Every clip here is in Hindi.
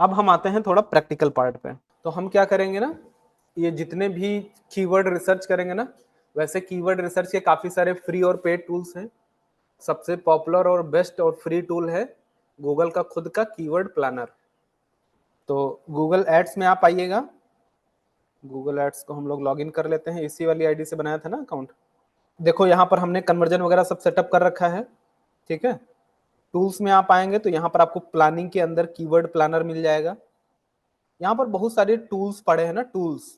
अब हम आते हैं थोड़ा प्रैक्टिकल पार्ट पे। तो हम क्या करेंगे ना, ये जितने भी कीवर्ड रिसर्च करेंगे ना, वैसे कीवर्ड रिसर्च के काफी सारे फ्री और पेड टूल्स हैं। सबसे पॉपुलर और बेस्ट और फ्री टूल है गूगल का खुद का कीवर्ड प्लानर। तो गूगल एड्स में आप आइएगा, गूगल एड्स को हम लोग लॉगिन कर लेते हैं, इसी वाली आईडी से बनाया था ना अकाउंट। देखो यहाँ पर हमने कन्वर्जन वगैरह सब सेटअप कर रखा है, ठीक है। टूल्स में आप आएंगे तो यहाँ पर आपको प्लानिंग के अंदर कीवर्ड प्लानर मिल जाएगा। यहाँ पर बहुत सारे टूल्स पड़े हैं ना, टूल्स,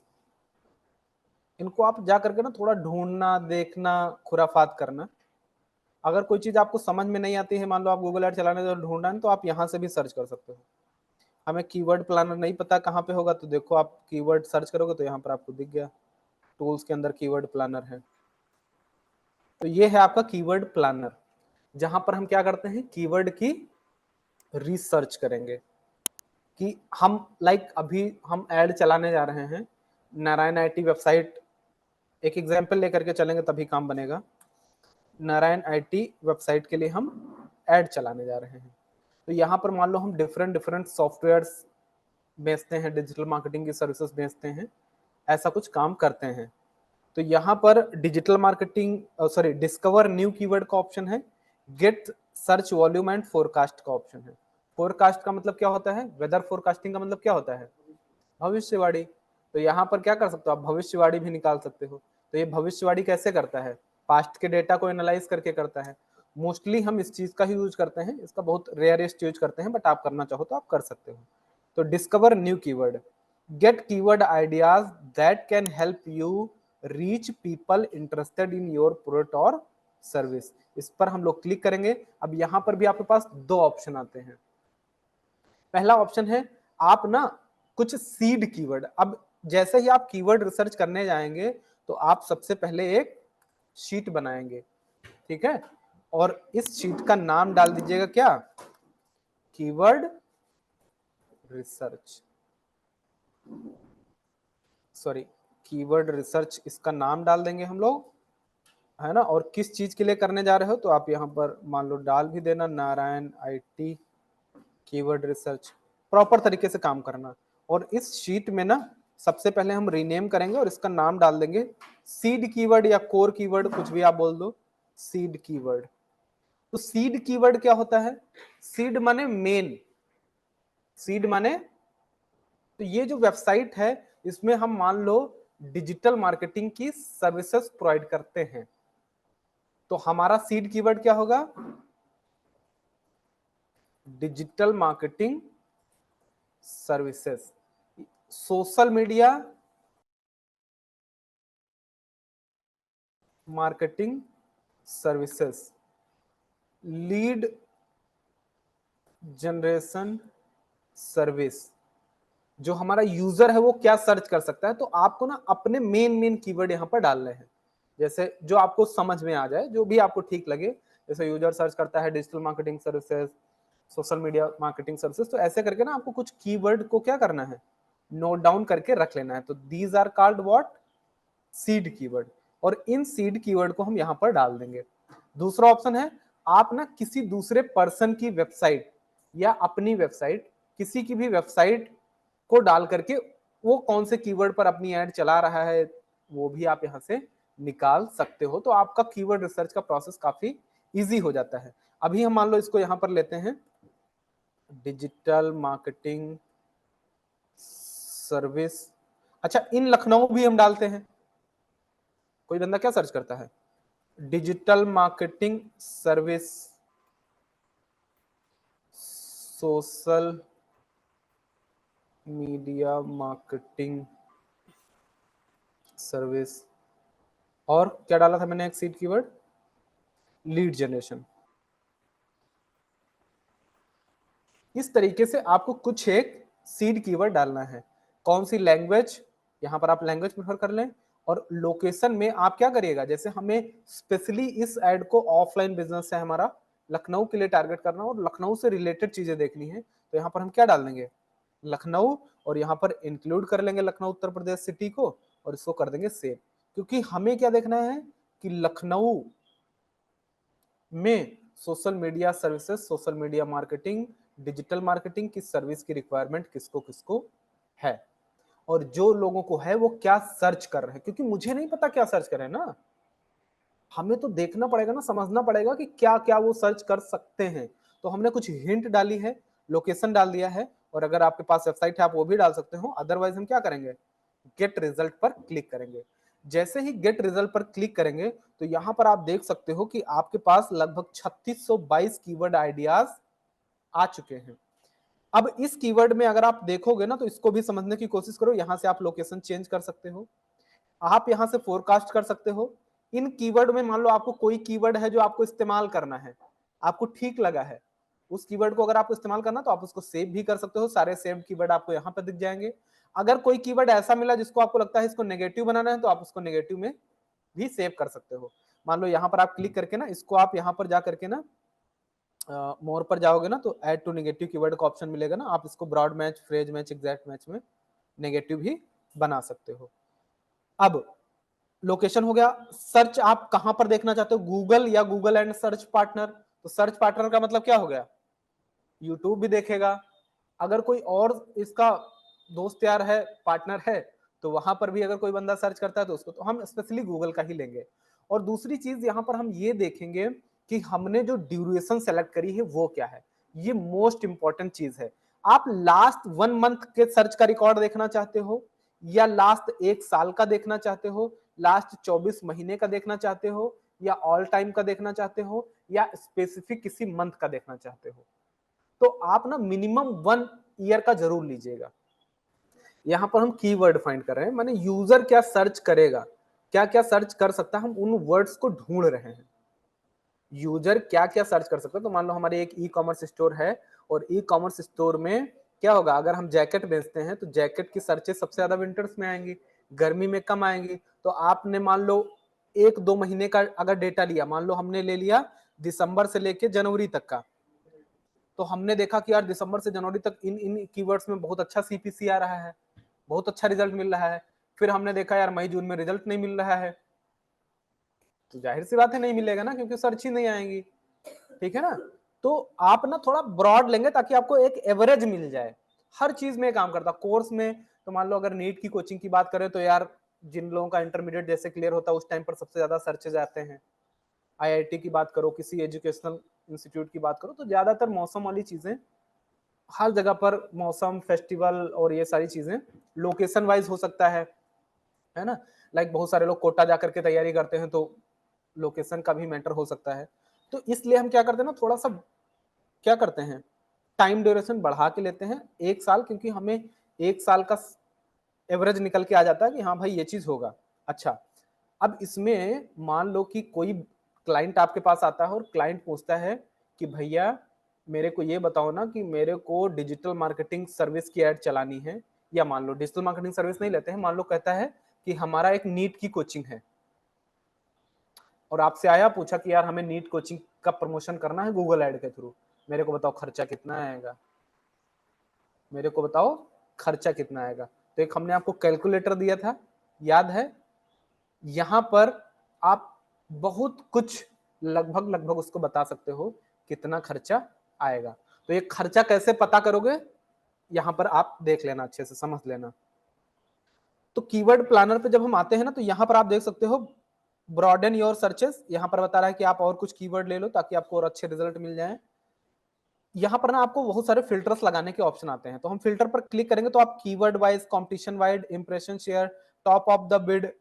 इनको आप जा करके ना थोड़ा ढूंढना, देखना, खुराफात करना। अगर कोई चीज आपको समझ में नहीं आती है, मान लो आप गूगल ऐड चलाने तो ढूंढना है, तो आप यहाँ से भी सर्च कर सकते हो। हमें कीवर्ड प्लानर नहीं पता कहाँ पे होगा, तो देखो आप कीवर्ड सर्च करोगे तो यहाँ पर आपको दिख गया, टूल्स के अंदर कीवर्ड प्लानर है। तो ये है आपका कीवर्ड प्लानर, जहां पर हम क्या करते हैं, कीवर्ड की रिसर्च करेंगे कि हम अभी हम ऐड चलाने जा रहे हैं नारायण आईटी वेबसाइट, एक एग्जांपल लेकर के चलेंगे तभी काम बनेगा। नारायण आईटी वेबसाइट के लिए हम ऐड चलाने जा रहे हैं, तो यहाँ पर मान लो हम डिफरेंट डिफरेंट सॉफ्टवेयर्स बेचते हैं, डिजिटल मार्केटिंग की सर्विसेज बेचते हैं, ऐसा कुछ काम करते हैं। तो यहाँ पर digital marketing sorry discover new keyword का ऑप्शन है, get search volume and forecast का ऑप्शन है। फोरकास्ट का मतलब क्या होता है, वेदर फोरकास्टिंग का मतलब क्या होता है, भविष्यवाणी। तो यहाँ पर क्या कर सकते हो आप, भविष्यवाणी भी निकाल सकते हो। तो ये भविष्यवाणी कैसे करता है, पास्ट के डेटा को एनालाइज करके करता है। मोस्टली हम इस चीज का ही यूज करते हैं, इसका बहुत रेयरेस्ट यूज करते हैं, बट आप करना चाहो तो आप कर सकते हो। तो discover new keyword, get keyword ideas that can help you reach people interested in your product और सर्विस। इस पर हम लोग क्लिक करेंगे। अब यहाँ पर भी आपके पास दो ऑप्शन आते हैं। पहला ऑप्शन है आप ना कुछ सीड कीवर्ड, अब जैसे ही आप कीवर्ड रिसर्च करने जाएंगे तो आप सबसे पहले एक शीट बनाएंगे, ठीक है, और इस शीट का नाम डाल दीजिएगा क्या, keyword research, sorry keyword research, इसका नाम डाल देंगे हम लोग, है ना। और किस चीज के लिए करने जा रहे हो तो आप यहाँ पर मान लो डाल भी देना, Narayan IT keyword research, proper तरीके से काम करना। और इस शीट में ना सबसे पहले हम रीनेम करेंगे और इसका नाम डाल देंगे सीड कीवर्ड या कोर कीवर्ड, कुछ भी आप बोल दो, सीड कीवर्ड। तो सीड कीवर्ड क्या होता है, सीड माने मेन, सीड माने, तो ये जो वेबसाइट है इसमें हम मान लो डिजिटल मार्केटिंग की सर्विसेज प्रोवाइड करते हैं। तो हमारा सीड कीवर्ड क्या होगा, digital marketing services, social media marketing services, lead generation service. जो हमारा यूजर है वो क्या सर्च कर सकता है, तो आपको ना अपने मेन मेन कीवर्ड यहाँ पर डालने हैं, जैसे जो आपको समझ में आ जाए, जो भी आपको ठीक लगे। जैसे यूजर सर्च करता है digital marketing services, social media marketing services, तो ऐसे करके ना आपको कुछ कीवर्ड को क्या करना है, नोट डाउन करके रख लेना है। तो these are called what, seed keyword. और इन सीड कीवर्ड को हम यहाँ पर डाल देंगे। दूसरा ऑप्शन है आप ना किसी दूसरे पर्सन की वेबसाइट या अपनी वेबसाइट, किसी की भी वेबसाइट को डाल करके वो कौन से कीवर्ड पर अपनी ऐड चला रहा है वो भी आप यहाँ से निकाल सकते हो। तो आपका कीवर्ड रिसर्च का प्रोसेस काफी इजी हो जाता है। अभी हम मान लो इसको यहाँ पर लेते हैं, डिजिटल मार्केटिंग सर्विस। अच्छा, इन लखनऊ भी हम डालते हैं, कोई बंदा क्या सर्च करता है, digital marketing service, social media marketing service, और क्या डाला था मैंने एक सीड कीवर्ड, लीड जनरेशन। इस तरीके से आपको कुछ एक सीड कीवर्ड डालना है। कौन सी लैंग्वेज, यहां पर आप लैंग्वेज प्रेफर कर लें। और लोकेशन में आप क्या करिएगा, जैसे हमें स्पेशली इस ऐड को ऑफलाइन बिजनेस है हमारा, लखनऊ के लिए टारगेट करना और लखनऊ से रिलेटेड चीजें देखनी है, तो यहाँ पर हम क्या डाल देंगे, लखनऊ, और यहाँ पर इंक्लूड कर लेंगे लखनऊ उत्तर प्रदेश सिटी को, और इसको कर देंगे सेव। क्योंकि हमें क्या देखना है कि लखनऊ में social media services, social media marketing digital marketing की सर्विस की रिक्वायरमेंट किसको किसको है, और जो लोगों को है वो क्या सर्च कर रहे हैं, क्योंकि मुझे नहीं पता क्या सर्च कर रहे हैं ना, हमें तो देखना पड़ेगा ना, समझना पड़ेगा कि क्या क्या वो सर्च कर सकते हैं। तो हमने कुछ हिंट डाली है, लोकेशन डाल दिया है, और अगर आपके पास वेबसाइट है आप वो भी डाल सकते हो। अदरवाइज हम क्या करेंगे, गेट रिजल्ट पर क्लिक करेंगे। जैसे ही गेट रिजल्ट पर क्लिक करेंगे तो यहां पर आप देख सकते हो कि आपके पास लगभग 3622 कीवर्ड आइडियाज आ चुके हैं। अब इस कीवर्ड में अगर आप देखोगे ना तो इसको भी समझने की कोशिश करो। यहां से आप लोकेशन चेंज कर सकते हो, आप यहां से फोरकास्ट कर सकते हो। इन कीवर्ड में मान लो आपको कोई कीवर्ड है जो आपको इस्तेमाल करना है, आपको ठीक लगा है, उस कीवर्ड को अगर आपको इस्तेमाल करना तो आप उसको सेव भी कर सकते हो। सारे सेव्ड कीवर्ड आपको यहाँ पे दिख जाएंगे। अगर कोई कीवर्ड ऐसा मिला जिसको आपको लगता है इसको नेगेटिव बनाना है तो आप उसको नेगेटिव में भी सेव कर सकते हो। मान लो यहाँ पर आप क्लिक करके ना इसको आप यहाँ पर जा करके ना मोर पर जाओगे ना तो ऐड टू नेगेटिव कीवर्ड का ऑप्शन मिलेगा ना, आप इसको broad match, phrase match, exact match में नेगेटिव भी बना सकते हो। अब लोकेशन हो गया। सर्च आप कहां पर देखना चाहते हो, गूगल या गूगल एंड सर्च पार्टनर। तो सर्च पार्टनर का मतलब क्या हो गया, यूट्यूब भी देखेगा। अगर कोई और इसका दोस्त यार है, पार्टनर है, तो वहां पर भी अगर कोई बंदा सर्च करता है तो उसको तो हम स्पेशली गूगल का ही लेंगे। और दूसरी चीज यहां पर हम ये देखेंगे कि हमने जो ड्यूरेशन सेलेक्ट करी है वो क्या है। ये मोस्ट इंपॉर्टेंट चीज है। आप लास्ट 1 मंथ के सर्च का रिकॉर्ड देखना चाहते हो, या लास्ट 1 साल का देखना चाहते हो, लास्ट 24 महीने का देखना चाहते हो, या ऑल टाइम का देखना चाहते हो, या स्पेसिफिक किसी मंथ का देखना चाहते हो। तो आप ना मिनिमम 1 ईयर का जरूर लीजिएगा। यहां पर हम कीवर्ड फाइंड कर रहे हैं, माने यूजर क्या सर्च करेगा, क्या क्या सर्च कर सकता है, हम उन वर्ड्स को ढूंढ रहे हैं। यूजर क्या क्या सर्च कर सकता है। तो मान लो हमारे एक ई कॉमर्स स्टोर है, और ई कॉमर्स स्टोर में क्या होगा, अगर हम जैकेट बेचते हैं तो जैकेट की सर्चेस सबसे ज्यादा विंटर्स में आएंगी, गर्मी में कम आएंगी। तो आपने मान लो 1-2 महीने का अगर डेटा लिया, मान लो हमने ले लिया दिसंबर से लेके जनवरी तक का, तो हमने देखा कि यार दिसंबर से जनवरी तक इन इन कीवर्ड्स में बहुत अच्छा सीपीसी आ रहा है, बहुत अच्छा रिजल्ट मिल रहा है। फिर हमने देखा यार मई जून में रिजल्ट नहीं मिल रहा है, तो जाहिर सी बात है नहीं मिलेगा ना, क्योंकि सर्च ही नहीं आएंगी। ठीक है ना। तो आप ना थोड़ा ब्रॉड लेंगे ताकि आपको एक एवरेज मिल जाए। हर चीज में काम करता, कोर्स में तो मान लो अगर नीट की कोचिंग की बात करें तो यार जिन लोगों का इंटरमीडिएट जैसे क्लियर होता है उस टाइम पर सबसे ज्यादा सर्चेज आते हैं। आईआईटी की बात करो, किसी एजुकेशनल इंस्टीट्यूट की बात करो, तो ज्यादातर मौसम वाली चीजें हर जगह पर, मौसम, फेस्टिवल और ये सारी चीजें लोकेशन वाइज हो सकता है ना। लाइक बहुत सारे लोग कोटा जाकर के तैयारी करते हैं तो लोकेशन का भी मैटर हो सकता है। तो इसलिए हम क्या करते हैं ना, थोड़ा सा क्या करते हैं, टाइम ड्यूरेशन बढ़ा के लेते हैं 1 साल, क्योंकि हमें 1 साल का एवरेज निकल के आ जाता है कि हाँ भाई ये चीज होगा। अच्छा, अब इसमें मान लो कि कोई क्लाइंट आपके पास आता है और क्लाइंट पूछता है कि भैया मेरे को ये बताओ ना कि मेरे को डिजिटल मार्केटिंग सर्विस की ऐड चलानी है, या मान लो डिजिटल मार्केटिंग सर्विस नहीं लेते हैं, मान लो कहता है कि हमारा एक नीट की कोचिंग है, और आपसे आया पूछा कि यार हमें नीट कोचिंग का प्रमोशन करना है गूगल ऐड के थ्रू, मेरे को बताओ खर्चा कितना आएगा, मेरे को बताओ खर्चा कितना आएगा। तो एक हमने आपको कैलकुलेटर दिया था, याद है, यहां पर आप बहुत कुछ लगभग लगभग उसको बता सकते हो कितना खर्चा आएगा। तो ये खर्चा कैसे पता करोगे, यहां पर आप देख लेना, अच्छे से समझ लेना। तो कीवर्ड प्लानर पे जब हम आते हैं ना तो यहां पर आप देख सकते हो ब्रॉडन योर सर्चेस, यहां पर बता रहा है कि आप और कुछ कीवर्ड ले लो ताकि आपको और अच्छे रिजल्ट मिल जाए। यहाँ पर ना आपको बहुत सारे फिल्टर्स लगाने के ऑप्शन आते हैं, तो हम फिल्टर पर क्लिक करेंगे तो आप keyword wise, competition wide, impression share, top of the bid,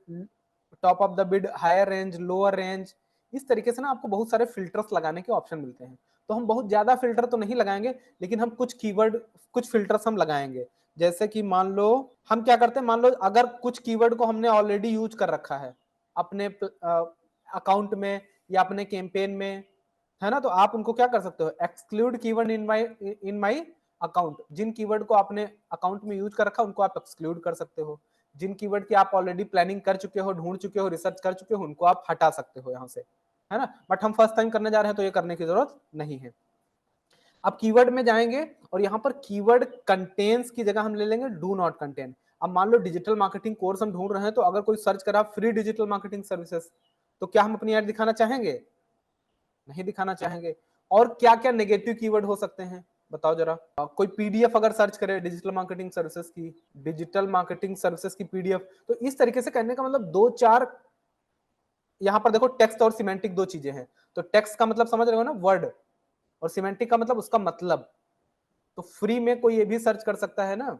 top of the bid, higher range, lower range, इस तरीके से ना आपको बहुत सारे फिल्टर्स लगाने के ऑप्शन मिलते हैं। तो हम बहुत ज्यादा फिल्टर तो नहीं लगाएंगे, लेकिन हम कुछ कीवर्ड, कुछ फिल्टर्स हम लगाएंगे। जैसे कि मान लो हम क्या करते हैं, मान लो अगर कुछ कीवर्ड को हमने ऑलरेडी यूज कर रखा है अपने अकाउंट में या अपने कैंपेन में, है ना, तो आप उनको क्या कर सकते हो, exclude keyword in my account. जिन कीवर्ड को आपने अकाउंट में यूज कर रखा उनको आप एक्सक्लूड कर सकते हो। जिन कीवर्ड की आप ऑलरेडी प्लानिंग कर चुके हो, ढूंढ चुके हो, रिसर्च कर चुके हो, उनको आप हटा सकते हो यहाँ से, है ना। बट हम फर्स्ट टाइम करने जा रहे हैं तो ये करने की जरूरत नहीं है। अब कीवर्ड में जाएंगे और यहाँ पर कीवर्ड कंटेन्स की जगह हम ले लेंगे डू नॉट कंटेन। अब मान लो डिजिटल मार्केटिंग कोर्स हम ढूंढ रहे हैं, तो अगर कोई सर्च करा फ्री डिजिटल मार्केटिंग सर्विसेज, तो क्या हम अपनी ऐड दिखाना चाहेंगे, नहीं दिखाना चाहेंगे। और क्या क्या नेगेटिव कीवर्ड हो सकते हैं, बताओ जरा। कोई पीडीएफ अगर सर्च करे डिजिटल मार्केटिंग सर्विसेज की, डिजिटल मार्केटिंग सर्विसेज की पीडीएफ, तो इस तरीके से कहने का मतलब दो चार, यहाँ पर देखो टेक्स्ट और सिमेंटिक दो चीजें हैं। तो टेक्स्ट का मतलब समझ रहे हो ना, वर्ड, और सिमेंटिक का मतलब उसका मतलब। तो फ्री में कोई ये भी सर्च कर सकता है ना,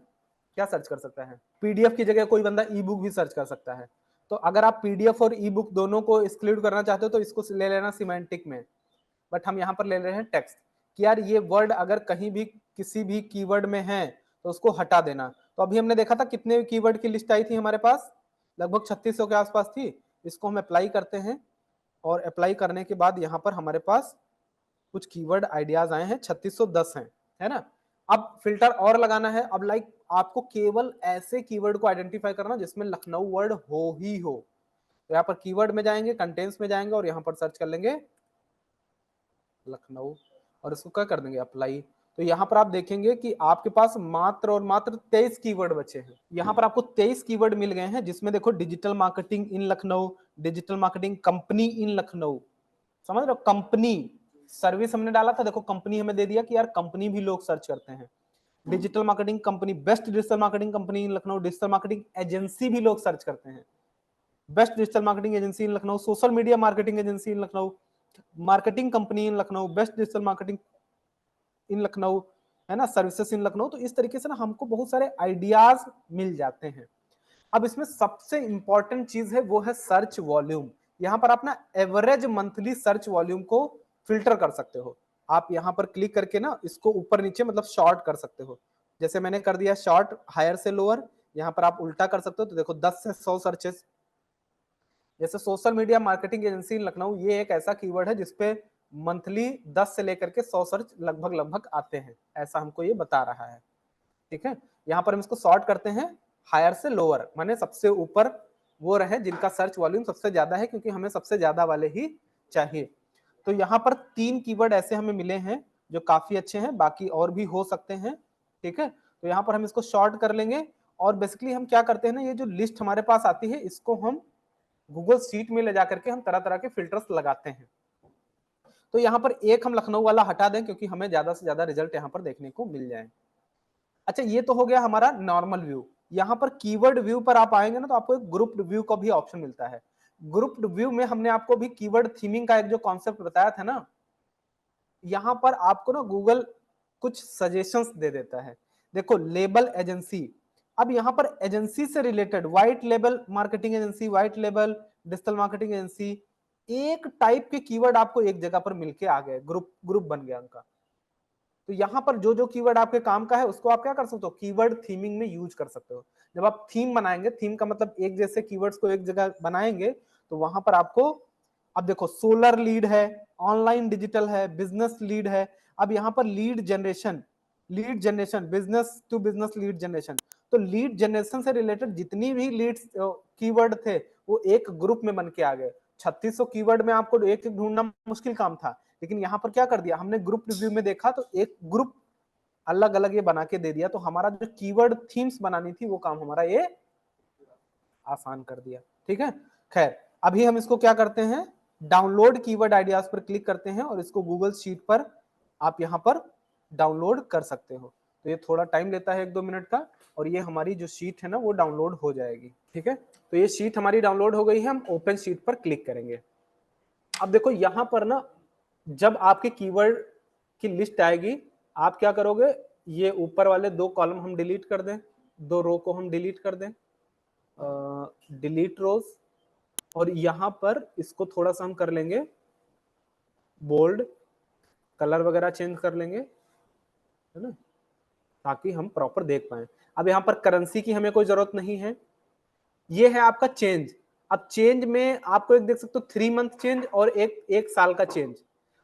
क्या सर्च कर सकता है, पीडीएफ की जगह कोई बंदा ई बुक भी सर्च कर सकता है। तो अगर आप पीडीएफ और ई बुक दोनों को एक्सक्लूड करना चाहते हो तो इसको ले लेना सिमेंटिक में, बट हम यहाँ पर ले रहे हैं टेक्स्ट, कि यार ये वर्ड अगर कहीं भी किसी भी कीवर्ड में है तो उसको हटा देना। तो अभी हमने देखा था कितने कीवर्ड की लिस्ट आई थी हमारे पास, लगभग 3600 के आसपास थी। इसको हम अप्लाई करते हैं, और अप्लाई करने के बाद यहाँ पर हमारे पास कुछ कीवर्ड आइडियाज आए हैं, 3610 हैं, है ना। अब फिल्टर और लगाना है। अब लाइक आपको केवल ऐसे कीवर्ड को आइडेंटिफाई करना जिसमें लखनऊ वर्ड हो ही हो। तो यहाँ पर कीवर्ड में जाएंगे, कंटेंट्स में जाएंगे, और यहाँ पर सर्च कर लेंगे लखनऊ, और इसको क्या कर देंगे, अप्लाई। तो यहाँ पर आप देखेंगे कि आपके पास मात्र और मात्र 23 कीवर्ड बचे हैं। यहाँ पर आपको 23 कीवर्ड मिल गए हैं, जिसमें देखो digital marketing in Lucknow, digital marketing company in Lucknow, समझ रहे हो, कंपनी, सर्विस हमने डाला था, देखो कंपनी हमें दे दिया कि यार कंपनी भी लोग सर्च करते हैं। Digital marketing company, best digital marketing company in Lucknow, digital marketing agency भी लोग सर्च करते हैं, best digital marketing agency in Lucknow, social media marketing agency in Lucknow, marketing company in Lucknow, best digital marketing in Lucknow, है ना, सर्विसेज इन लखनऊ। तो इस तरीके से ना हमको बहुत सारे आइडियाज मिल जाते हैं। अब इसमें सबसे इंपॉर्टेंट चीज है वो है सर्च वॉल्यूम। यहाँ पर आप ना एवरेज मंथली सर्च वॉल्यूम को फिल्टर कर सकते हो। आप यहाँ पर क्लिक करके ना इसको ऊपर नीचे मतलब शॉर्ट कर सकते हो। जैसे मैंने कर दिया शॉर्ट, हायर से लोअर। यहाँ पर आप उल्टा कर सकते हो, तो देखो 10 से 100 सर्चेस। जैसे social media marketing agency in Lucknow, ये एक ऐसा कीवर्ड है जिसपे मंथली 10 से लेकर के 100 सर्च लगभग लगभग आते हैं, ऐसा हमको ये बता रहा है। ठीक है, यहाँ पर हम इसको सॉर्ट करते हैं हायर से लोअर, माने सबसे ऊपर वो रहे जिनका सर्च वॉल्यूम सबसे ज्यादा है, क्योंकि हमें सबसे ज्यादा वाले ही चाहिए। तो यहाँ पर 3 कीवर्ड ऐसे हमें मिले हैं जो काफी अच्छे हैं, बाकी और भी हो सकते हैं। ठीक है, तो यहाँ पर हम इसको शॉर्ट कर लेंगे, और बेसिकली हम क्या करते हैं ना, ये जो लिस्ट हमारे पास आती है इसको हम गूगल शीट में ले जाकर के हम तरह तरह के फिल्टर्स लगाते हैं। तो यहाँ पर एक हम लखनऊ वाला हटा दें, क्योंकि हमें ज्यादा से ज्यादा रिजल्ट यहाँ पर देखने को मिल जाए। अच्छा, ये तो हो गया हमारा नॉर्मल व्यू। यहाँ पर कीवर्ड व्यू पर आप आएंगे ना, तो आपको एक ग्रुप्ड व्यू का भी ऑप्शन मिलता है। ग्रुप्ड व्यू में हमने आपको भी कीवर्ड थीमिंग का एक जो कॉन्सेप्ट बताया था ना, यहाँ पर आपको ना गूगल कुछ सजेशंस दे देता है। देखो लेबल एजेंसी, अब यहाँ पर एजेंसी से related white label marketing agency, white label digital marketing agency, एक टाइप के कीवर्ड आपको एक जगह पर मिलके आ गए, ग्रुप ग्रुप बन गया उनका। तो यहाँ पर जो जो कीवर्ड आपके काम का है उसको आप क्या कर सकते हो, कीवर्ड थीमिंग में यूज कर सकते हो। जब आप थीम बनाएंगे, थीम का मतलब एक जैसे कीवर्ड्स को एक जगह बनाएंगे, तो वहां पर आपको, अब देखो सोलर लीड है, ऑनलाइन डिजिटल है, बिजनेस लीड है। अब यहाँ पर lead generation, business to business lead generation. तो लीड जनरेशन से रिलेटेड जितनी भी लीड्स कीवर्ड थे वो एक ग्रुप में बन के आ गए। 3600 कीवर्ड में आपको एक एक ढूंढना मुश्किल काम था, लेकिन यहाँ पर क्या कर दिया हमने, ग्रुप रिव्यू में देखा तो एक ग्रुप अलग अलग ये बना के दे दिया। तो हमारा जो कीवर्ड थीम्स बनानी थी वो काम हमारा ये आसान कर दिया। ठीक है, खैर अभी हम इसको क्या करते हैं, डाउनलोड कीवर्ड आइडियाज पर क्लिक करते हैं, और इसको गूगल शीट पर आप यहाँ पर डाउनलोड कर सकते हो। तो ये थोड़ा टाइम लेता है 1-2 मिनट का, और ये हमारी जो शीट है ना वो डाउनलोड हो जाएगी। ठीक है, तो ये शीट हमारी डाउनलोड हो गई है, हम ओपन शीट पर क्लिक करेंगे। अब देखो यहाँ पर ना जब आपके कीवर्ड की लिस्ट आएगी, आप क्या करोगे, ये ऊपर वाले 2 कॉलम हम डिलीट कर दें, 2 रो को हम डिलीट कर दें, डिलीट रोज, और यहाँ पर इसको थोड़ा सा हम कर लेंगे बोल्ड, कलर वगैरह चेंज कर लेंगे, है ना, ताकि हम प्रॉपर देख पाए। अब यहाँ पर करेंसी की हमें कोई जरूरत नहीं है। ये है आपका चेंज। अब चेंज में आपको एक देख सकते हो 3 मंथ चेंज और एक साल का चेंज,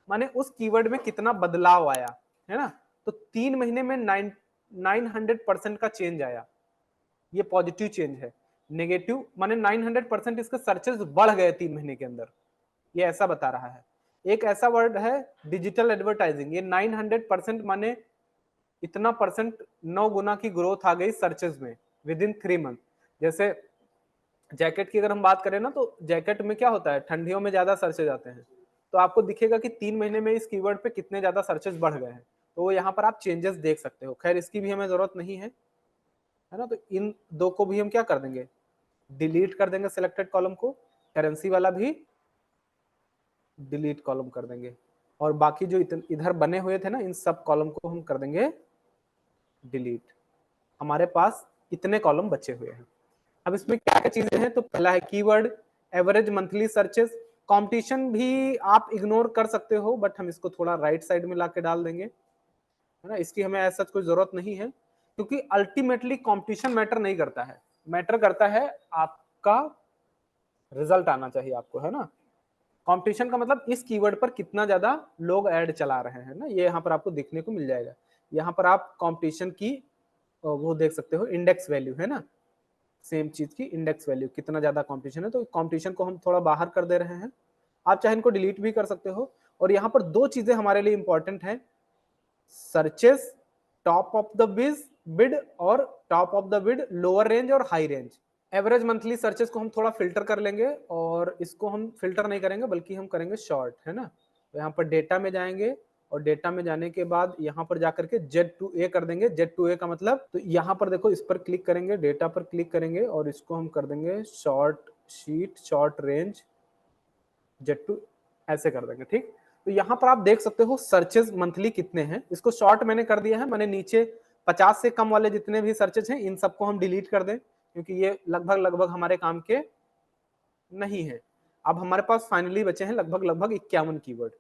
माने उस कीवर्ड में कितना बदलाव आया, है ना। तो 3 महीने में 900% का चेंज आया, ये पॉजिटिव चेंज है। नेगेटिव माने 900% इसके सर्चेस बढ़ गए 3 महीने के अंदर, ये ऐसा बता रहा है। एक ऐसा वर्ड है डिजिटल एडवर्टाइजिंग, ये 900% माने इतना परसेंट 9 गुना की ग्रोथ आ गई सर्चेस में विद इन 3 मंथ। जैसे जैकेट की अगर हम बात करें ना, तो जैकेट में क्या होता है, ठंडियों में ज्यादा सर्चेज आते हैं, तो आपको दिखेगा कि 3 महीने में इस कीवर्ड पे कितने ज्यादा सर्चेज बढ़ गए हैं। तो यहाँ पर आप चेंजेस देख सकते हो। खैर इसकी भी हमें जरूरत नहीं है ना, तो इन दो को भी हम क्या कर देंगे, डिलीट कर देंगे सिलेक्टेड कॉलम को, करेंसी वाला भी डिलीट कॉलम कर देंगे, और बाकी जो इधर बने हुए थे ना इन सब कॉलम को हम कर देंगे डिलीट। हमारे पास इतने कॉलम बचे हुए हैं। अब इसमें क्या क्या चीजें हैं, तो पहला है keyword, average monthly searches, competition भी आप इग्नोर कर सकते हो, बट हम इसको थोड़ा राइट साइड में लाके डाल देंगे, है ना, इसकी हमें ऐसा कोई जरूरत नहीं है, क्योंकि अल्टीमेटली कंपटीशन मैटर नहीं करता है, मैटर करता है आपका रिजल्ट आना चाहिए आपको, है ना। कंपटीशन का मतलब इस कीवर्ड पर कितना ज्यादा लोग ऐड चला रहे हैं ना, ये यहाँ पर आपको देखने को मिल जाएगा। यहाँ पर आप कंपटीशन की वो देख सकते हो, इंडेक्स वैल्यू है ना, सेम चीज की इंडेक्स वैल्यू कितना ज्यादा कंपटीशन है, तो कंपटीशन को हम थोड़ा बाहर कर दे रहे हैं। आप चाहे इनको डिलीट भी कर सकते हो। और यहाँ पर दो चीजें हमारे लिए इंपॉर्टेंट है, searches top of the bid और top of the bid lower range और high range. Average monthly searches को हम थोड़ा फिल्टर कर लेंगे, और इसको हम फिल्टर नहीं करेंगे बल्कि हम करेंगे शॉर्ट, है ना। तो यहाँ पर डेटा में जाएंगे, और डेटा में जाने के बाद यहाँ पर जाकर के Z2A कर देंगे। Z2A का मतलब, तो यहाँ पर देखो इस पर क्लिक करेंगे, डेटा पर क्लिक करेंगे, और इसको हम कर देंगे short sheet, short range Z2, ऐसे कर देंगे, ठीक। तो यहाँ पर आप देख सकते हो सर्चेस मंथली कितने हैं, इसको शॉर्ट मैंने कर दिया है, मैंने नीचे 50 से कम वाले जितने भी सर्चेस हैं इन सबको हम डिलीट कर दें, क्योंकि ये लगभग लगभग हमारे काम के नहीं है। अब हमारे पास फाइनली बचे हैं लगभग लगभग 51 कीवर्ड,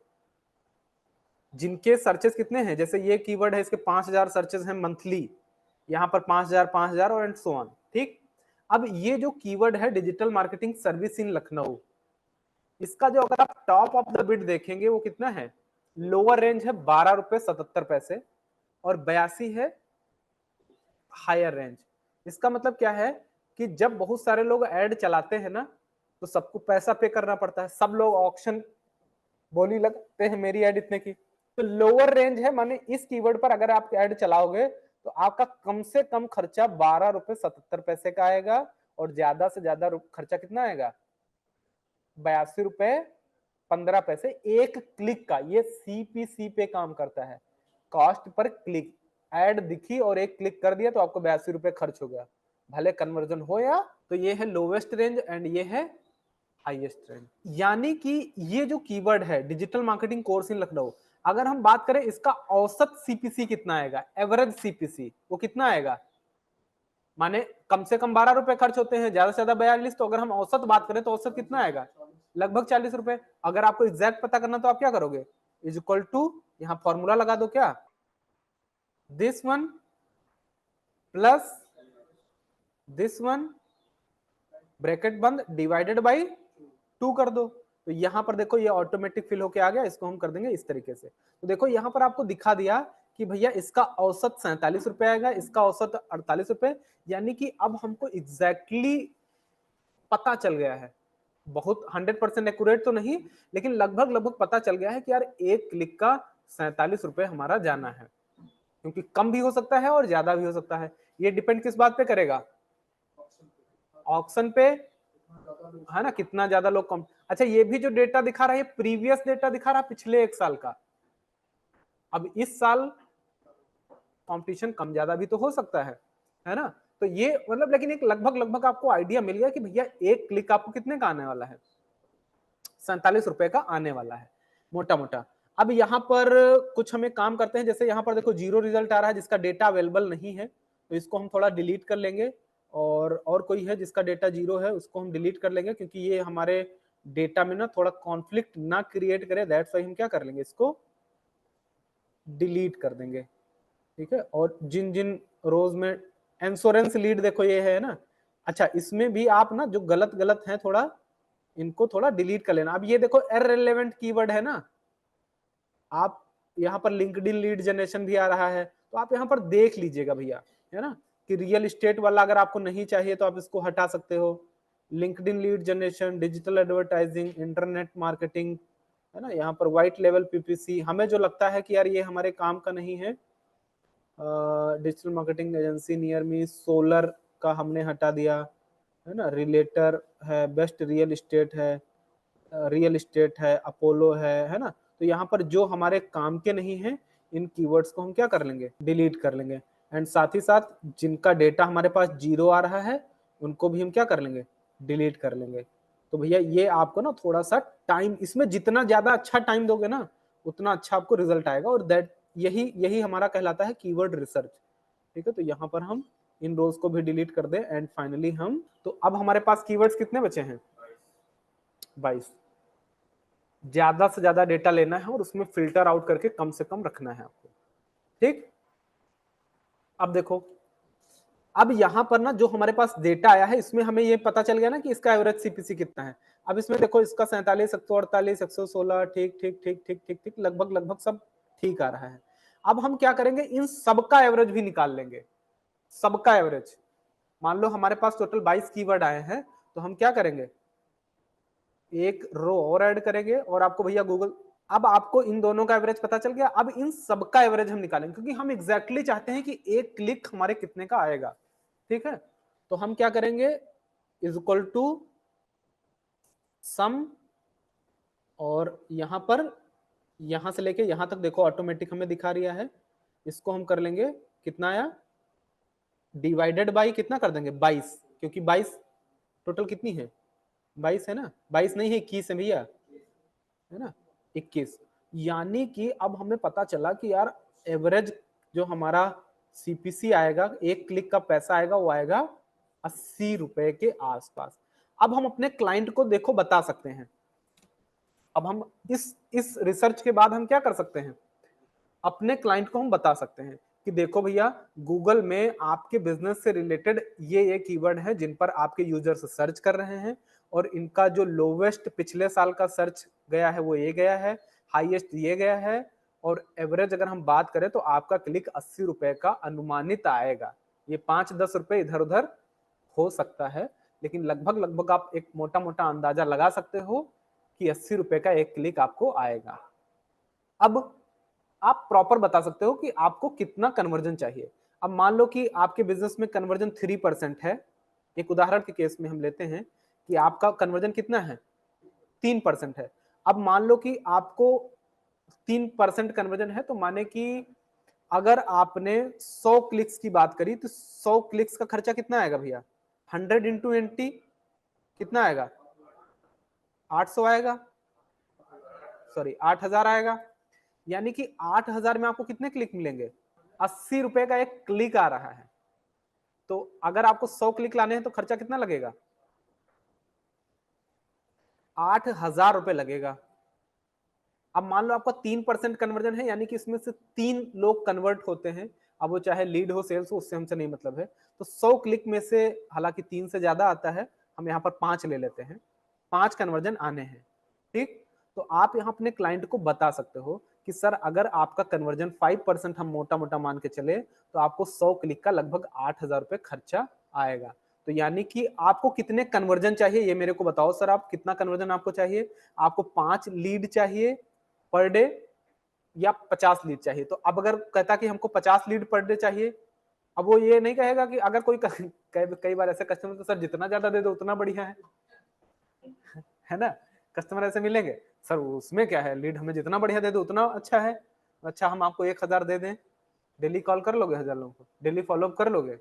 जिनके सर्चेस कितने हैं, जैसे ये कीवर्ड है इसके 5000 सर्चेस हैं मंथली, यहाँ पर 5000 5000 और एंड सो ऑन, ठीक। अब ये जो कीवर्ड है digital marketing service in Lucknow, इसका जो अगर आप टॉप ऑफ द बिड देखेंगे वो कितना है, लोअर रेंज है 12 रुपए 77 पैसे, और 82 है हायर रेंज। इसका मतलब क्या है कि जब बहुत सारे लोग ऐड चलाते हैं ना, तो सबको पैसा पे करना पड़ता है, सब लोग ऑक्शन बोली लगते हैं मेरी ऐड इतने की, तो लोअर रेंज है, माने इस कीवर्ड पर अगर आप ऐड चलाओगे तो आपका कम से कम खर्चा 12 रुपए 77 पैसे का आएगा, और ज्यादा से ज्यादा खर्चा कितना आएगा, 82 रुपए 15 पैसे एक क्लिक का। ये CPC पे काम करता है, कॉस्ट पर क्लिक। ऐड दिखी और एक क्लिक कर दिया तो आपको 82 रुपए खर्च हो गया, भले कन्वर्जन हो या। तो ये है लोवेस्ट रेंज एंड ये है हाईएस्ट रेंज। यानी कि ये जो कीवर्ड है digital marketing course in Lucknow, अगर हम बात करें इसका औसत CPC कितना आएगा, एवरेज CPC वो कितना आएगा, माने कम से कम 12 रुपए खर्च होते हैं, ज्यादा से ज्यादा 42, तो अगर हम औसत बात करें तो औसत कितना आएगा, लगभग 40 रुपए। अगर आपको एग्जैक्ट पता करना तो आप क्या करोगे, इज इक्वल टू, यहाँ फॉर्मूला लगा दो क्या, this one plus this one bracket बंद डिवाइडेड बाई 2 कर दो। तो यहाँ पर देखो ये ऑटोमेटिक फिल होके आ गया, इसको हम कर देंगे इस तरीके से। तो देखो यहाँ पर आपको दिखा दिया कि भैया इसका औसत 47 रुपए आएगा, इसका औसत 48 रुपए, यानी कि अब हमको एग्जैक्टली पता चल गया है, बहुत 100% एक्यूरेट तो नहीं, लेकिन लगभग लगभग पता चल गया है कि यार एक क्लिक का 47 रुपए हमारा जाना है, क्योंकि कम भी हो सकता है और ज्यादा भी हो सकता है। ये डिपेंड किस बात पे करेगा, ऑक्शन पे, है ना, कितना ज्यादा लोग कम। अच्छा ये भी जो डेटा दिखा रहा है प्रीवियस डेटा दिखा रहा है पिछले एक साल का, अब इस साल कंपटीशन कम ज्यादा भी तो हो सकता है ना। तो ये मतलब, लेकिन एक लगभग लगभग आपको आइडिया मिल गया कि भैया एक क्लिक आपको कितने का आने वाला है, 47 रुपए का आने वाला है मोटा मोटा। अब यहाँ पर कुछ हमें काम करते हैं, जैसे यहाँ पर देखो जीरो रिजल्ट आ रहा है जिसका डेटा अवेलेबल नहीं है, तो इसको हम थोड़ा डिलीट कर लेंगे, और कोई है जिसका डेटा जीरो है उसको हम डिलीट कर लेंगे, क्योंकि ये हमारे डेटा में ना थोड़ा कॉन्फ्लिक्ट ना क्रिएट करे, दैट्स व्हाई हम क्या कर लेंगे, इसको डिलीट कर देंगे, ठीक है। और जिन जिन रोज में इंश्योरेंस लीड देखो ये है ना, अच्छा इसमें भी आप ना जो गलत गलत है थोड़ा इनको थोड़ा डिलीट कर लेना। अब ये देखो इररिलेवेंट कीवर्ड है ना, आप यहाँ पर लिंक्डइन लीड जनरेशन भी आ रहा है, तो आप यहाँ पर देख लीजिएगा भैया, है ना, कि रियल एस्टेट वाला अगर आपको नहीं चाहिए तो आप इसको हटा सकते हो। LinkedIn lead generation, digital advertising, internet marketing, है ना, यहाँ पर व्हाइट लेवल PPC, हमें जो लगता है कि यार ये हमारे काम का नहीं है, digital marketing agency near me, solar का हमने हटा दिया, है ना, रिलेटर है, बेस्ट रियल एस्टेट है, अपोलो है ना। तो यहाँ पर जो हमारे काम के नहीं है इन कीवर्ड्स को हम क्या कर लेंगे, डिलीट कर लेंगे। एंड साथ ही साथ जिनका डेटा हमारे पास 0 आ रहा है उनको भी हम क्या कर लेंगे, डिलीट कर लेंगे। तो भैया ये आपको ना थोड़ा सा टाइम, इसमें जितना ज्यादा अच्छा टाइम दोगे ना उतना अच्छा आपको रिजल्ट आएगा, और दैट यही यही हमारा कहलाता है कीवर्ड रिसर्च। ठीक है, तो यहाँ पर हम इन रोज को भी डिलीट कर दें। एंड फाइनली हम, तो अब हमारे पास कीवर्ड्स कितने बचे हैं, 22। ज्यादा से ज्यादा डेटा लेना है और उसमें फिल्टर आउट करके कम से कम रखना है आपको। ठीक, अब देखो, अब यहां पर ना जो हमारे पास डेटा आया है इसमें हमें ये पता चल गया ना कि इसका एवरेज सीपीसी कितना है। अब इसमें देखो इसका 47, 148, 116, ठीक ठीक ठीक ठीक ठीक ठीक, लगभग लगभग सब ठीक आ रहा है। अब हम क्या करेंगे, इन सबका एवरेज भी निकाल लेंगे, सबका एवरेज। मान लो हमारे पास टोटल 22 कीवर्ड आए हैं, तो हम क्या करेंगे, एक रो और ऐड करेंगे, और आपको भैया गूगल, अब आपको इन दोनों का एवरेज पता चल गया। अब इन सबका एवरेज हम निकालेंगे, क्योंकि हम एग्जैक्टली चाहते हैं कि एक क्लिक हमारे कितने का आएगा। ठीक है, तो हम क्या करेंगे, इज इक्वल टू सम, और यहां पर यहां से लेके यहां तक देखो ऑटोमेटिक हमें दिखा रहा है, इसको हम कर लेंगे कितना आया, डिवाइडेड बाई कितना कर देंगे, 22, क्योंकि 22 टोटल कितनी है, 22 है ना, 22 नहीं है 21 है भैया, है ना, 21। यानी कि अब हमें पता चला कि यार एवरेज जो हमारा सीपीसी आएगा, एक क्लिक का पैसा आएगा, वो आएगा 80 रुपए के आसपास। अब हम अपने क्लाइंट को देखो बता सकते हैं, अब हम इस रिसर्च के बाद हम क्या कर सकते हैं, अपने क्लाइंट को हम बता सकते हैं कि देखो भैया, गूगल में आपके बिजनेस से रिलेटेड ये कीवर्ड है जिन पर आपके यूजर्स सर्च कर रहे हैं, और इनका जो लोवेस्ट पिछले साल का सर्च गया है वो ये गया है, हाईएस्ट ये गया है, और एवरेज अगर हम बात करें तो आपका क्लिक 80 रुपए का अनुमानित आएगा। ये 5-10 रुपए इधर उधर हो सकता है, लेकिन लगभग लगभग आप एक मोटा मोटा अंदाजा लगा सकते हो कि 80 रुपए का एक क्लिक आपको आएगा। अब आप प्रॉपर बता सकते हो कि आपको कितना कन्वर्जन चाहिए। अब मान लो कि आपके बिजनेस में कन्वर्जन 3% है, एक उदाहरण के केस में हम लेते हैं कि आपका कन्वर्जन कितना है, 3% है। अब मान लो कि आपको 3% कन्वर्जन है, तो माने कि अगर आपने 100 क्लिक्स की बात करी तो 100 क्लिक्स का खर्चा कितना आएगा भैया, 100 इंटू 80 कितना आएगा, 800 आएगा, सॉरी 8000 आएगा। यानी कि 8000 में आपको कितने क्लिक मिलेंगे, 80 रुपए का एक क्लिक आ रहा है। तो अगर आपको 100 क्लिक लाने हैं तो खर्चा कितना लगेगा, 8000 रुपए लगेगा। अब मान लो आपका 3% कन्वर्जन है, यानी कि इसमें से 3 लोग कन्वर्ट होते हैं, अब वो चाहे लीड हो सेल्स हो, उससे हमसे नहीं मतलब है। तो 100 क्लिक में से हालांकि 3 से ज्यादा आता है, हम यहाँ पर 5 ले लेते हैं, 5 कन्वर्जन आने हैं। ठीक, तो आप यहाँ अपने क्लाइंट को बता सकते हो कि सर अगर आपका कन्वर्जन 5% हम मोटा मोटा मान के चले तो आपको 100 क्लिक का लगभग 8000 रुपए खर्चा आएगा। तो यानी कि आपको कितने कन्वर्जन चाहिए ये मेरे को बताओ सर, आप कितना कन्वर्जन आपको चाहिए, आपको 5 लीड चाहिए पर डे या 50 लीड चाहिए। तो अब अगर कहता कि हमको 50 लीड पर डे चाहिए, अब वो ये नहीं कहेगा कि अगर कोई कई बार ऐसे कस्टमर तो सर जितना ज्यादा दे दो उतना बढ़िया है ना, कस्टमर ऐसे मिलेंगे, सर उसमें क्या है, लीड हमें जितना बढ़िया दे दो उतना अच्छा है। अच्छा हम आपको 1000 दे दें, डेली कॉल कर लोगे 1000 लोगों को, डेली फॉलोअप कर लोगे,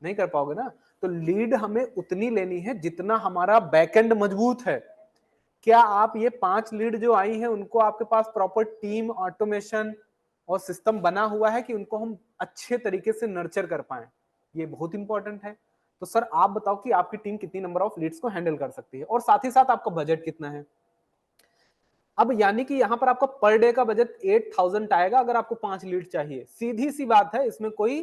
नहीं कर पाओगे ना। तो लीड हमें उतनी लेनी है जितना हमारा बैकएंड मजबूत है। क्या आप ये 5 लीड जो आई हैं उनको आपके पास प्रॉपर टीम, ऑटोमेशन और सिस्टम बना हुआ है कि उनको हम अच्छे तरीके से नर्चर कर पाए, ये बहुत इंपॉर्टेंट है। तो सर आप बताओ कि आपकी टीम कितनी नंबर ऑफ लीड्स को हैंडल कर सकती है, और साथ ही साथ आपका बजट कितना है। अब यानी कि यहां पर आपका पर डे का बजट 8000 आएगा अगर आपको 5 लीड चाहिए। सीधी सी बात है, इसमें कोई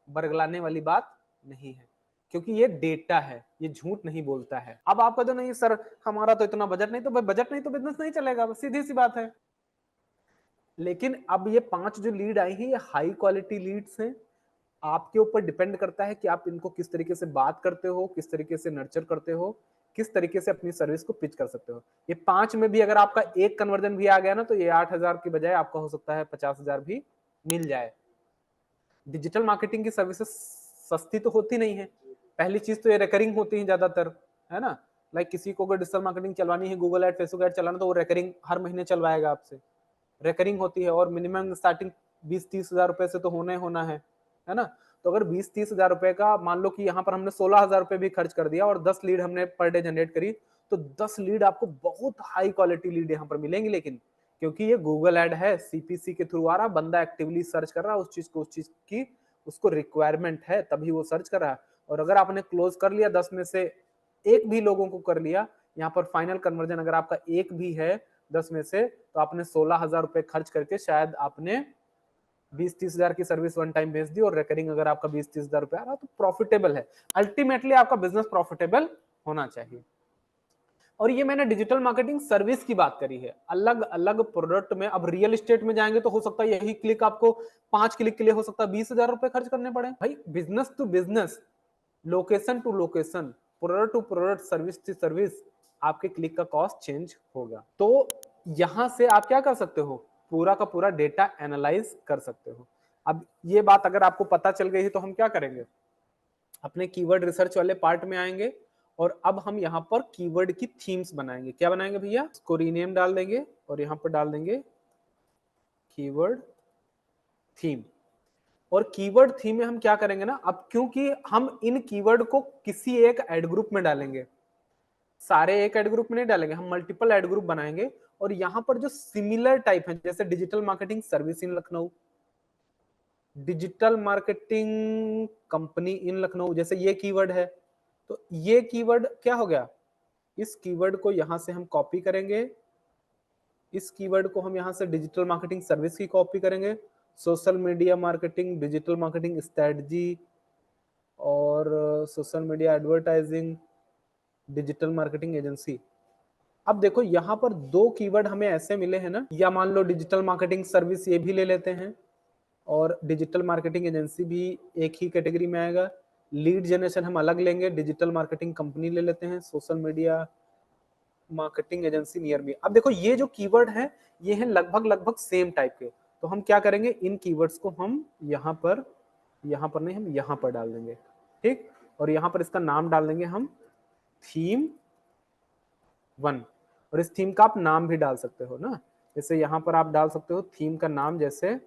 बरगलाने वाली बात नहीं है, क्योंकि ये डेटा है, ये झूठ नहीं बोलता है। अब आपका जो नहीं सर हमारा तो इतना बजट नहीं, तो भाई बजट नहीं तो बिजनेस नहीं चलेगा, सीधी सी बात है। लेकिन अब ये 5 जो लीड आई है ये हाई क्वालिटी लीड्स हैं, आपके ऊपर डिपेंड करता है कि आप इनको किस तरीके से बात करते हो, किस तरीके से नर्चर करते हो, किस तरीके से अपनी सर्विस को पिच कर सकते हो। ये 5 में भी अगर आपका एक कन्वर्जन भी आ गया ना, तो ये 8000 की बजाय आपका हो सकता है 50,000 भी मिल जाए। डिजिटल मार्केटिंग की सर्विसेज सस्ती तो होती नहीं है, पहली चीज तो ये रेकरिंग होती है ज्यादातर, है ना। लाइक किसी को अगर डिजिटल मार्केटिंग चलवानी है, गूगल एड, फेसबुक एड चलाना, तो वो रेकरिंग हर महीने चलवाएगा आपसे। रेकरिंग होती है, और मिनिमम स्टार्टिंग 20-30 हजार रुपए से तो होना है ना। तो अगर 20-30 हजार रुपए का, मान लो कि यहाँ पर हमने 16 हजार रुपए भी खर्च कर दिया और 10 लीड हमने पर डे जनरेट करी, तो 10 लीड आपको बहुत हाई क्वालिटी लीड यहाँ पर मिलेंगी। लेकिन क्योंकि ये गूगल ऐड है, सीपीसी के थ्रू आ रहा, बंदा एक्टिवली सर्च कर रहा है उस चीज की उसको रिक्वायरमेंट है, तभी वो सर्च कर रहा है। और अगर आपने क्लोज कर लिया 10 में से एक भी लोगों को कर लिया, यहाँ पर फाइनल कन्वर्जन अगर आपका एक भी है 10 में से, तो आपने 16 हजार रुपए खर्च करके शायद आपने 20-30 हजार की सर्विस वन टाइम भेज दी, और रेकरिंग अगर आपका 20-30 हजार रुपए आ रहा, तो प्रॉफिटेबल है। अल्टीमेटली आपका बिजनेस प्रॉफिटेबल होना चाहिए। और ये मैंने डिजिटल मार्केटिंग सर्विस की बात करी है, अलग अलग प्रोडक्ट में। अब रियल एस्टेट में जाएंगे तो हो सकता है यही क्लिक आपको 5 क्लिक के लिए हो सकता है 20 हजार रुपए खर्च करने पड़े। भाई business to business, location to location, product to product, service to service, आपके क्लिक का कॉस्ट चेंज होगा। तो यहां से आप क्या कर सकते हो, पूरा का पूरा डेटा एनालाइज कर सकते हो। अब ये बात अगर आपको पता चल गई है तो हम क्या करेंगे, अपने कीवर्ड रिसर्च वाले पार्ट में आएंगे, और अब हम यहाँ पर कीवर्ड की थीम्स बनाएंगे। क्या बनाएंगे भैया, इसको रीनेम डाल देंगे और यहाँ पर डाल देंगे कीवर्ड थीम। और कीवर्ड थीम में हम क्या करेंगे ना, अब क्योंकि हम इन कीवर्ड को किसी एक एड ग्रुप में डालेंगे, सारे एक एड ग्रुप में नहीं डालेंगे, हम मल्टीपल एड ग्रुप बनाएंगे। और यहाँ पर जो सिमिलर टाइप है, जैसे digital marketing service in Lucknow, digital marketing company in Lucknow, जैसे ये कीवर्ड है, तो ये कीवर्ड क्या हो गया, इस कीवर्ड को यहां से हम कॉपी करेंगे, इस कीवर्ड को हम यहां से डिजिटल मार्केटिंग सर्विस की कॉपी करेंगे, social media marketing, digital marketing strategy, और social media advertising, digital marketing agency. अब देखो यहाँ पर दो कीवर्ड हमें ऐसे मिले हैं ना, या मान लो डिजिटल मार्केटिंग सर्विस ये भी ले लेते हैं, और डिजिटल मार्केटिंग एजेंसी भी एक ही कैटेगरी में आएगा। लीड जनरेशन हम अलग लेंगे, डिजिटल मार्केटिंग कंपनी ले लेते हैं, social media marketing agency near me. अब देखो ये जो कीवर्ड है ये है लगभग लगभग सेम टाइप के, तो हम क्या करेंगे, इन कीवर्ड्स को हम यहाँ पर नहीं, हम यहाँ पर डाल देंगे, ठीक। और यहाँ पर इसका नाम डाल देंगे हम थीम 1, और इस थीम का आप नाम भी डाल सकते हो ना, जैसे यहाँ पर आप डाल सकते हो थीम का नाम जैसे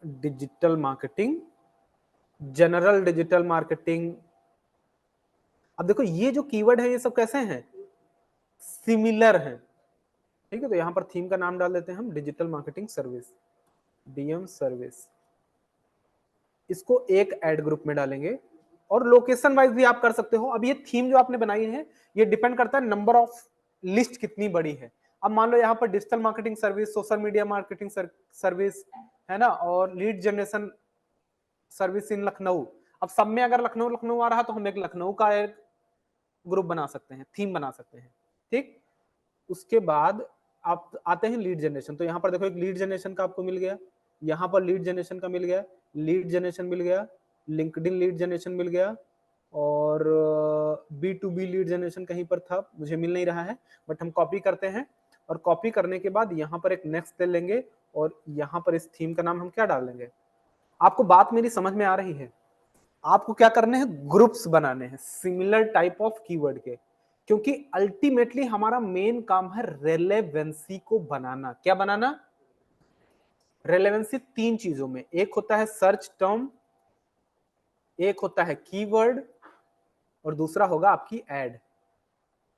digital marketing, general digital marketing. अब देखो ये जो कीवर्ड है ये सब कैसे हैं, सिमिलर हैं, ठीक है। तो यहाँ पर थीम का नाम डाल देते हैं हम digital marketing service, DM service. इसको एक एड ग्रुप में डालेंगे, और लोकेशन वाइज भी आप कर सकते हो। अब ये थीम जो आपने बनाई है ये डिपेंड करता है नंबर ऑफ लिस्ट कितनी बड़ी है। अब मान लो यहाँ पर digital marketing service, social media marketing service है ना, और lead generation service in Lucknow. अब सब में अगर लखनऊ लखनऊ आ रहा तो हम एक लखनऊ का एक ग्रुप बना सकते हैं, थीम बना सकते हैं, ठीक। उसके बाद आप आते हैं लीड जनरेशन, तो यहाँ पर देखो एक लीड जनरेशन का आपको मिल गया, यहाँ पर लीड जनरेशन का मिल गया, लीड जनरेशन मिल गया, लिंक्डइन लीड जनरेशन मिल गया, और B2B लीड जनरेशन कहीं पर था, मुझे मिल नहीं रहा है, बट हम कॉपी करते हैं। और कॉपी करने के बाद यहाँ पर एक नेक्स्ट ले लेंगे, और यहाँ पर इस थीम का नाम हम क्या डाल देंगे। आपको बात मेरी समझ में आ रही है, आपको क्या करने हैं, ग्रुप्स बनाने हैं सिमिलर टाइप ऑफ कीवर्ड के, क्योंकि अल्टीमेटली हमारा मेन काम है रेलेवेंसी को बनाना। क्या बनाना, रेलेवेंसी तीन चीजों में, एक होता है सर्च टर्म, एक होता है कीवर्ड, और दूसरा होगा आपकी एड।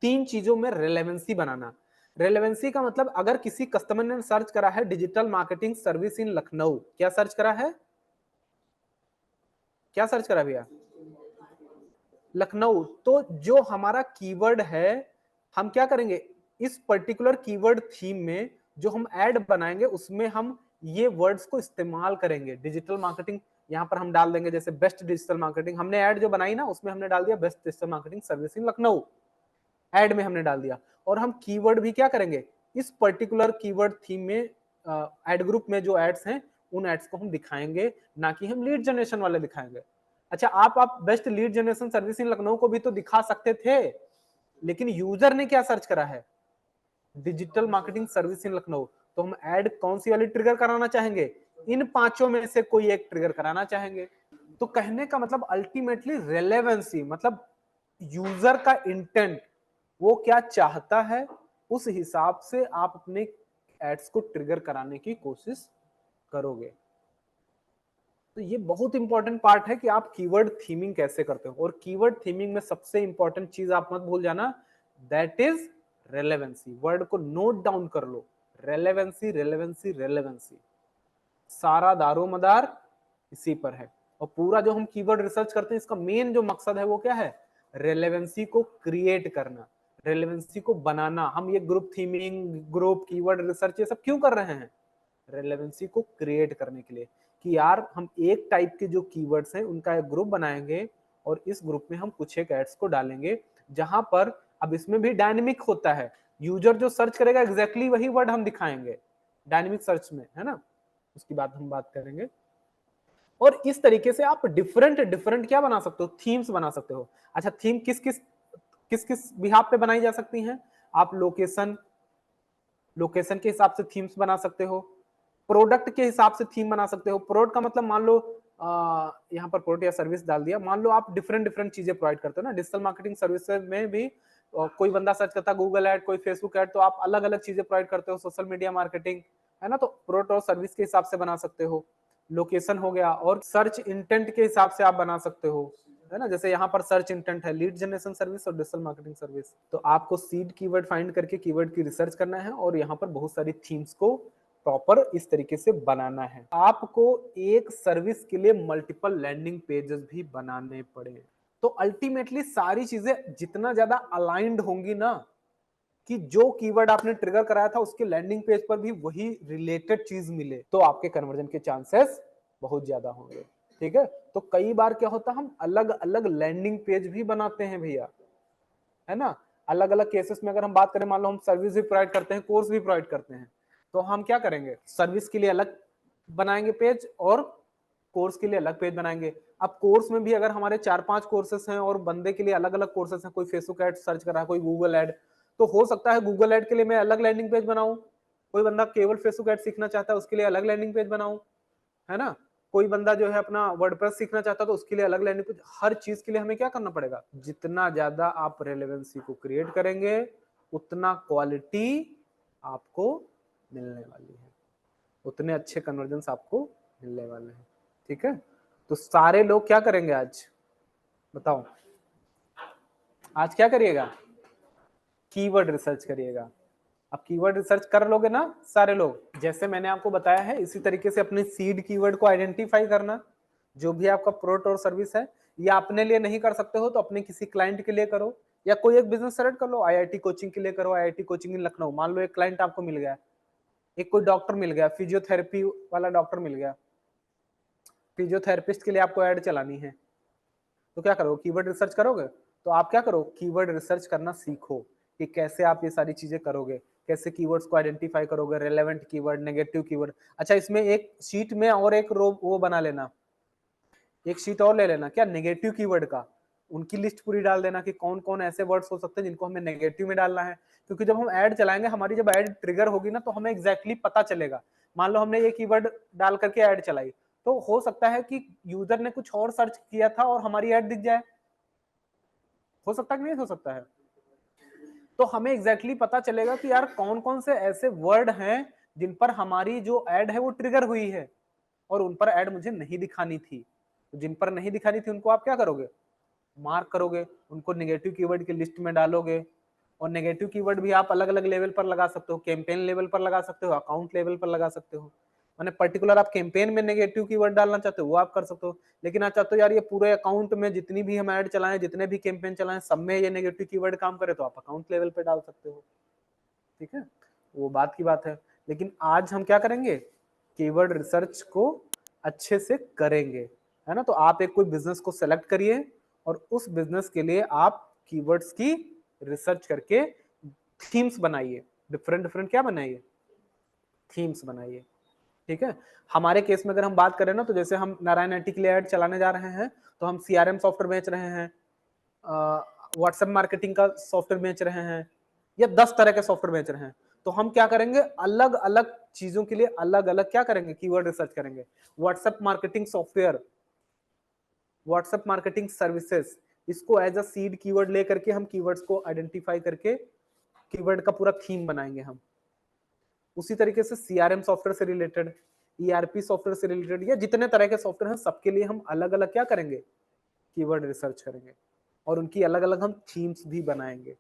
तीन चीजों में रेलेवेंसी बनाना। रेलेवेंसी का मतलब अगर किसी कस्टमर ने सर्च करा है digital marketing service in Lucknow, क्या सर्च करा है, क्या सर्च करा भैया, लखनऊ, तो जो हमारा कीवर्ड है हम क्या करेंगे, इस पर्टिकुलर कीवर्ड थीम में जो हम ऐड बनाएंगे उसमें हम ये वर्ड्स को इस्तेमाल करेंगे। डिजिटल मार्केटिंग यहाँ पर हम डाल देंगे, जैसे बेस्ट डिजिटल मार्केटिंग, हमने ऐड जो बनाई ना उसमें हमने डाल दिया best digital marketing service in Lucknow, add में हमने डाल दिया। और हम कीवर्ड भी क्या करेंगे, इस पर्टिकुलर कीवर्ड थीम में एड ग्रुप में जो एड्स हैं उन एड्स को हम दिखाएंगे, ना कि हम लीड जनरेशन वाले दिखाएंगे। अच्छा आप best lead generation service in Lucknow को भी तो दिखा सकते थे, लेकिन यूजर ने क्या सर्च करा है, digital marketing service in Lucknow, तो हम ऐड कौन सी वाली ट्रिगर कराना चाहेंगे, इन पांचों में से कोई एक ट्रिगर कराना चाहेंगे। तो कहने का मतलब अल्टीमेटली रेलेवेंसी, मतलब यूजर का इंटेंट, वो क्या चाहता है उस हिसाब से आप अपने एड्स को ट्रिगर कराने की कोशिश करोगे। तो ये बहुत इंपॉर्टेंट पार्ट है कि आप कीवर्ड थीमिंग कैसे करते हो। और कीवर्ड थीमिंग में सबसे इंपॉर्टेंट चीज आप मत भूल जाना, दैट इज रेलेवेंसी। वर्ड को नोट डाउन कर लो, रेलेवेंसी रेलेवेंसी रेलेवेंसी, सारा दारोमदार इसी पर है। और पूरा जो हम कीवर्ड रिसर्च करते हैं इसका मेन जो मकसद है वो क्या है, रेलेवेंसी को क्रिएट करना, रेलेवेंसी को बनाना। हम ये group theming, group keyword research ये सब क्यों कर रहे हैं, रेलेवेंसी को क्रिएट करने के लिए, कि यार हम एक टाइप के जो कीवर्ड्स हैं उनका एक ग्रुप बनाएंगे और इस ग्रुप में हम कुछ एक एड्स को डालेंगे, जहां पर अब इसमें भी डायनेमिक होता है, यूजर जो सर्च करेगा एग्जैक्टली वही वर्ड हम दिखाएंगे डायनेमिक सर्च में, है ना, उसकी बात हम बात करेंगे। और इस तरीके से आप डिफरेंट डिफरेंट क्या बना सकते हो, थीम्स बना सकते हो। अच्छा, थीम किस किस बिहाफ पे बनाई जा सकती हैं, आप लोकेशन के हिसाब से थीम्स बना सकते हो, प्रोडक्ट के हिसाब से थीम बना सकते हो। प्रोडक्ट का मतलब मान लो यहाँ पर प्रोडक्ट या सर्विस डाल दिया, मान लो आप डिफरेंट डिफरेंट चीजें प्रोवाइड करते हो ना, डिजिटल मार्केटिंग सर्विसेज में भी कोई बंदा सर्च करता है गूगल ऐड, कोई फेसबुक ऐड, तो आप अलग अलग चीजें प्रोवाइड करते हो, सोशल मीडिया मार्केटिंग, है ना, तो प्रोडक्ट और सर्विस के हिसाब से बना सकते हो। लोकेशन हो गया, और सर्च इंटेंट के हिसाब से आप बना सकते हो, है ना, जैसे यहाँ पर सर्च इंटेंट है लीड जनरेशन सर्विस और डिजिटल मार्केटिंग सर्विस, तो आपको सीड कीवर्ड फाइंड करके कीवर्ड की रिसर्च करना है और यहाँ पर बहुत सारी थीम्स को प्रॉपर इस तरीके से बनाना है। आपको एक सर्विस के लिए मल्टीपल लैंडिंग पेजेस भी बनाने पड़े, तो अल्टीमेटली सारी चीजें जितना ज्यादा अलाइंड होंगी ना, कि जो कीवर्ड आपने ट्रिगर कराया था उसके लैंडिंग पेज पर भी वही रिलेटेड चीज मिले, तो आपके कन्वर्जन के चांसेस बहुत ज्यादा होंगे। ठीक है, तो कई बार क्या होता है, हम अलग अलग लैंडिंग पेज भी बनाते हैं भैया, है ना। अलग अलग केसेस में अगर हम बात करें, मान लो हम सर्विस भी प्रोवाइड करते हैं, कोर्स भी प्रोवाइड करते हैं, तो हम क्या करेंगे, सर्विस के लिए अलग बनाएंगे पेज और कोर्स के लिए अलग पेज बनाएंगे। अब कोर्स में भी अगर हमारे 4-5 कोर्सेस हैं और बंदे के लिए अलग अलग कोर्सेस हैं, कोई फेसबुक ऐड सर्च कर रहा है, कोई गूगल ऐड, तो हो सकता है गूगल ऐड के लिए मैं अलग लैंडिंग पेज बनाऊं, कोई बंदा केवल फेसबुक ऐड सीखना चाहता है उसके लिए अलग लैंडिंग पेज बनाऊं, है ना, कोई बंदा जो है अपना वर्डप्रेस सीखना चाहता है तो उसके लिए अलग लैंडिंग पेज। हर चीज के लिए हमें क्या करना पड़ेगा, जितना ज्यादा आप रेलेवेंसी को क्रिएट करेंगे उतना क्वालिटी आपको मिलने वाली है, उतने अच्छे कन्वर्जन आपको मिलने वाले हैं। ठीक है, तो सारे लोग क्या करेंगे आज, बताओ आज क्या करिएगा, कीवर्ड रिसर्च करिएगा। अब कीवर्ड रिसर्च कर लोगे ना सारे लोग, जैसे मैंने आपको बताया है इसी तरीके से अपने सीड कीवर्ड को आइडेंटिफाई करना, जो भी आपका प्रोडक्ट और सर्विस है, या अपने लिए नहीं कर सकते हो तो अपने किसी क्लाइंट के लिए करो, या कोई एक बिजनेस सेलेक्ट कर लो, आईआईटी कोचिंग के लिए करो, आईआईटी कोचिंग इन लखनऊ, मान लो एक क्लाइंट आपको मिल गया, एक कोई डॉक्टर मिल गया, फिजियोथेरेपी वाला डॉक्टर मिल गया, फिजियोथेरेपिस्ट के लिए आपको ऐड चलानी है, तो क्या करोगे, कीवर्ड रिसर्च करोगे। तो आप क्या करो, कीवर्ड रिसर्च करना सीखो कि कैसे आप ये सारी चीजें करोगे, कैसे कीवर्ड्स को आइडेंटिफाई करोगे, रेलेवेंट कीवर्ड, नेगेटिव कीवर्ड। अच्छा, इसमें एक शीट में और एक रो वो बना लेना, एक शीट और ले लेना, क्या, नेगेटिव कीवर्ड का, उनकी लिस्ट पूरी डाल देना कि कौन कौन ऐसे वर्ड्स हो सकते हैं जिनको हमें नेगेटिव में डालना है। क्योंकि जब हम ऐड चलाएंगे, हमारी जब ऐड ट्रिगर होगी ना, तो हमें एग्जैक्टली पता चलेगा। मान लो हमने ये कीवर्ड डाल करके ऐड चलाई, तो हो सकता है कि यूजर ने कुछ और सर्च किया था और हमारी ऐड दिख जाए, हो सकता है कि नहीं हो सकता है। तो हमें एग्जैक्टली पता चलेगा कि यार कौन कौन से ऐसे वर्ड हैं जिन पर हमारी जो ऐड है वो ट्रिगर हुई है और उन पर ऐड मुझे नहीं दिखानी थी। तो जिन पर नहीं दिखानी थी उनको आप क्या करोगे, मार्क करोगे, उनको नेगेटिव कीवर्ड की लिस्ट में डालोगे। और नेगेटिव कीवर्ड भी आप अलग अलग लेवल पर लगा सकते हो, कैंपेन लेवल पर लगा सकते हो, अकाउंट लेवल पर लगा सकते हो, मैंने पर्टिकुलर आप कैंपेन में नेगेटिव कीवर्ड डालना चाहते हो वो आप कर सकते हो। लेकिन आप चाहते हो यार ये पूरे अकाउंट में जितनी भी हम ऐड चलाएं, जितने भी कैंपेन चलाएं, सब में ये नेगेटिव कीवर्ड काम करे, तो आप अकाउंट लेवल पे डाल सकते हो। ठीक है, वो बात की बात है। लेकिन आज हम क्या करेंगे, कीवर्ड रिसर्च को अच्छे से करेंगे, है ना। तो आप एक कोई बिजनेस को सेलेक्ट करिए और उस बिजनेस के लिए आप कीवर्ड्स की रिसर्च करके थीम्स बनाइए, डिफरेंट डिफरेंट क्या बनाइए, थीम्स बनाइए। ठीक है, हमारे केस में अगर हम बात करें ना, तो जैसे हम नारायण आईटी के लिए ऐड चलाने जा रहे हैं, तो हम सीआरएम सॉफ्टवेयर बेच रहे हैं, व्हाट्सएप मार्केटिंग का सॉफ्टवेयर बेच रहे हैं, या 10 तरह के सॉफ्टवेयर बेच रहे हैं, तो हम क्या करेंगे, अलग अलग चीजों के लिए अलग अलग क्या करेंगे, कीवर्ड रिसर्च करेंगे। WhatsApp marketing software, WhatsApp marketing services, इसको एज अ सीड कीवर्ड लेकर के हम कीवर्ड्स को आइडेंटिफाई करके कीवर्ड का पूरा थीम बनाएंगे हम। उसी तरीके से सीआरएम सॉफ्टवेयर से रिलेटेड, ईआरपी सॉफ्टवेयर से रिलेटेड, या जितने तरह के सॉफ्टवेयर हैं सबके लिए हम अलग अलग क्या करेंगे, कीवर्ड रिसर्च करेंगे और उनकी अलग अलग हम थीम्स भी बनाएंगे।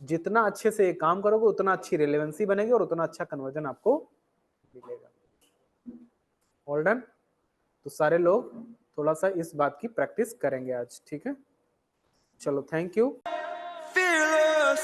जितना अच्छे से ये काम करोगे उतना अच्छी रिलेवेंसी बनेगी और उतना अच्छा कन्वर्जन आपको मिलेगा। All done. तो सारे लोग थोड़ा सा इस बात की प्रैक्टिस करेंगे आज, ठीक है। चलो थैंक यू। Fearless.